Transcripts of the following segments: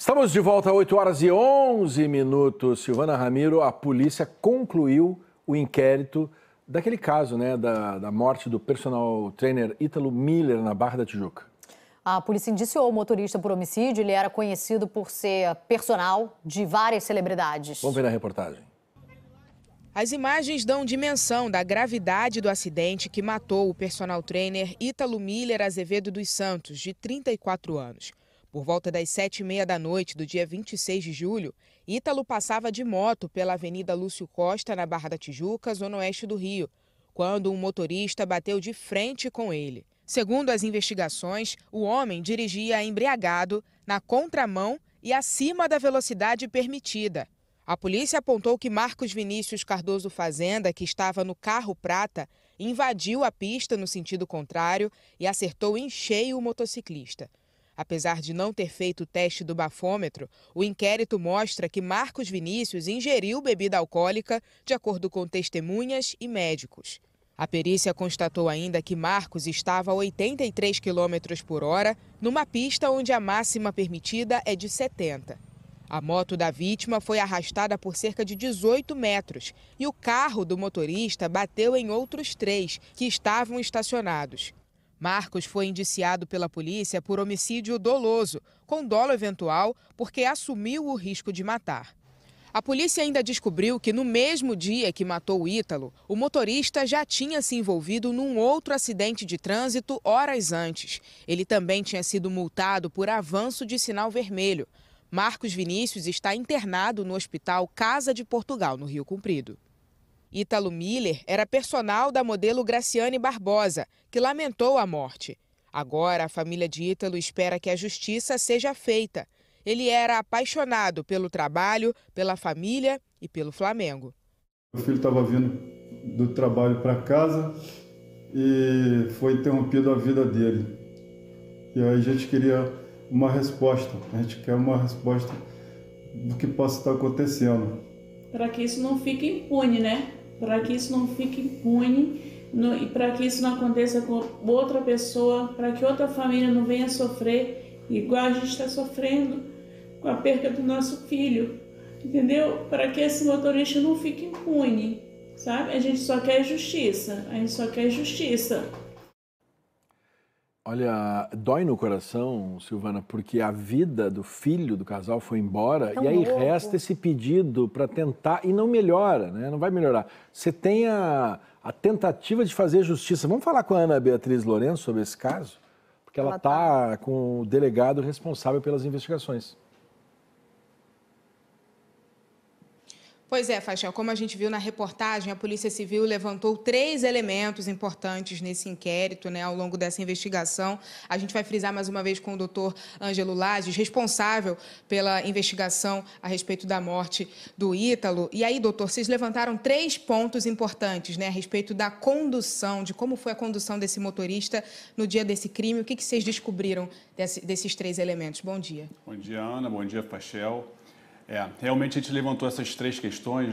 Estamos de volta às 8h11. Silvana Ramiro, a polícia concluiu o inquérito daquele caso, da morte do personal trainer Ítalo Miller na Barra da Tijuca. A polícia indiciou o motorista por homicídio. Ele era conhecido por ser personal de várias celebridades. Vamos ver na reportagem. As imagens dão dimensão da gravidade do acidente que matou o personal trainer Ítalo Miller Azevedo dos Santos, de 34 anos. Por volta das 7h30 da noite do dia 26 de julho, Ítalo passava de moto pela Avenida Lúcio Costa, na Barra da Tijuca, zona oeste do Rio, quando um motorista bateu de frente com ele. Segundo as investigações, o homem dirigia embriagado, na contramão e acima da velocidade permitida. A polícia apontou que Marcos Vinícius Cardoso Fazenda, que estava no carro prata, invadiu a pista no sentido contrário e acertou em cheio o motociclista. Apesar de não ter feito o teste do bafômetro, o inquérito mostra que Marcos Vinícius ingeriu bebida alcoólica, de acordo com testemunhas e médicos. A perícia constatou ainda que Marcos estava a 83 km por hora, numa pista onde a máxima permitida é de 70. A moto da vítima foi arrastada por cerca de 18 metros e o carro do motorista bateu em outros 3 que estavam estacionados. Marcos foi indiciado pela polícia por homicídio doloso, com dolo eventual, porque assumiu o risco de matar. A polícia ainda descobriu que no mesmo dia que matou o Ítalo, o motorista já tinha se envolvido num outro acidente de trânsito horas antes. Ele também tinha sido multado por avanço de sinal vermelho. Marcos Vinícius está internado no Hospital Casa de Portugal, no Rio Comprido. Ítalo Miller era personal da modelo Graciane Barbosa, que lamentou a morte. Agora, a família de Ítalo espera que a justiça seja feita. Ele era apaixonado pelo trabalho, pela família e pelo Flamengo. O filho estava vindo do trabalho para casa e foi interrompida a vida dele. E aí a gente queria uma resposta. A gente quer uma resposta do que possa estar acontecendo. Para que isso não fique impune, né? Para que isso não fique impune e para que isso não aconteça com outra pessoa, para que outra família não venha sofrer igual a gente está sofrendo com a perda do nosso filho, entendeu? Para que esse motorista não fique impune, sabe? A gente só quer justiça, a gente só quer justiça. Olha, dói no coração, Silvana, porque a vida do filho do casal foi embora e aí louco. Resta esse pedido para tentar e não melhora, né? Não vai melhorar. Você tem a tentativa de fazer justiça. Vamos falar com a Ana Beatriz Lourenço sobre esse caso? Porque ela está com o delegado responsável pelas investigações. Pois é, Fachel, como a gente viu na reportagem, a Polícia Civil levantou 3 elementos importantes nesse inquérito, ao longo dessa investigação. A gente vai frisar mais uma vez com o doutor Ângelo Lages, responsável pela investigação a respeito da morte do Ítalo. E aí, doutor, vocês levantaram 3 pontos importantes, a respeito da condução, de como foi a condução desse motorista no dia desse crime. O que vocês descobriram desses 3 elementos? Bom dia. Bom dia, Ana. Bom dia, Fachel. Realmente a gente levantou essas 3 questões,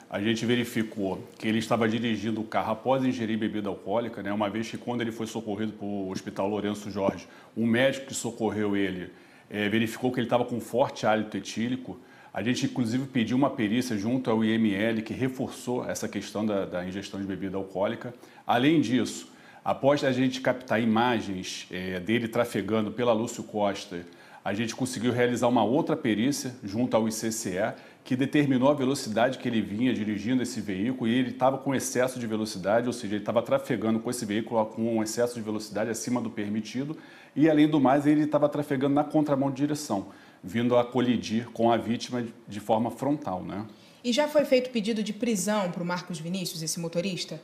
A gente verificou que ele estava dirigindo o carro após ingerir bebida alcoólica, uma vez que quando ele foi socorrido para o Hospital Lourenço Jorge, o médico que socorreu ele verificou que ele estava com forte hálito etílico. A gente, inclusive, pediu uma perícia junto ao IML que reforçou essa questão da ingestão de bebida alcoólica. Além disso, após a gente captar imagens dele trafegando pela Lúcio Costa, a gente conseguiu realizar uma outra perícia junto ao ICCE que determinou a velocidade que ele vinha dirigindo esse veículo e ele estava com excesso de velocidade, ou seja, ele estava trafegando com esse veículo com um excesso de velocidade acima do permitido e, além do mais, ele estava trafegando na contramão de direção, vindo a colidir com a vítima de forma frontal, E já foi feito pedido de prisão para o Marcos Vinícius, esse motorista?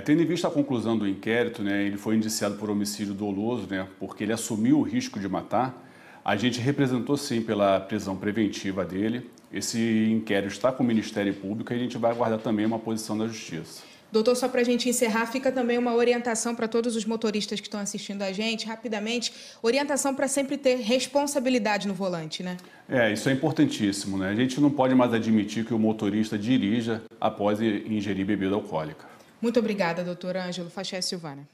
Tendo em vista a conclusão do inquérito, ele foi indiciado por homicídio doloso, porque ele assumiu o risco de matar. A gente representou, sim, pela prisão preventiva dele. Esse inquérito está com o Ministério Público e a gente vai aguardar também uma posição da Justiça. Doutor, só para a gente encerrar, fica também uma orientação para todos os motoristas que estão assistindo a gente, rapidamente, orientação para sempre ter responsabilidade no volante, Isso é importantíssimo, A gente não pode mais admitir que o motorista dirija após ingerir bebida alcoólica. Muito obrigada, doutor Ângelo. Fachel Silvana.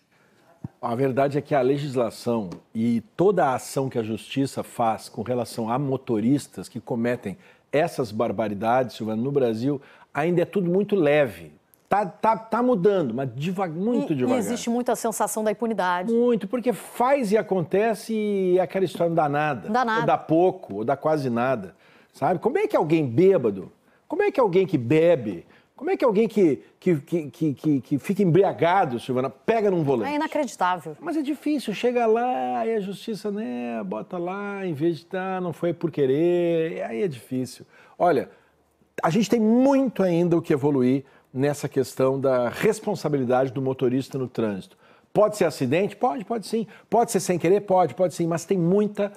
A verdade é que a legislação e toda a ação que a justiça faz com relação a motoristas que cometem essas barbaridades, Silvana, no Brasil, ainda é tudo muito leve. Tá mudando, mas muito devagar. E existe muita sensação da impunidade. Muito, porque faz e acontece e é aquela história não dá nada. Ou dá pouco, ou dá quase nada. Sabe? Como é que alguém bêbado, como é que alguém que bebe, como é que alguém que fica embriagado, Silvana, pega num volante? É inacreditável. Mas é difícil, chega lá, aí a justiça, né, bota lá, em vez de não foi por querer, aí é difícil. Olha, a gente tem muito ainda o que evoluir nessa questão da responsabilidade do motorista no trânsito. Pode ser acidente? Pode sim. Pode ser sem querer? Pode sim. Mas tem muita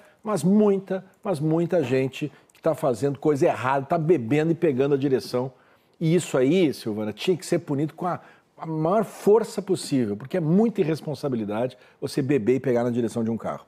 gente que está fazendo coisa errada, está bebendo e pegando a direção. E isso aí, Silvana, tinha que ser punido com a maior força possível, porque é muita irresponsabilidade você beber e pegar na direção de um carro.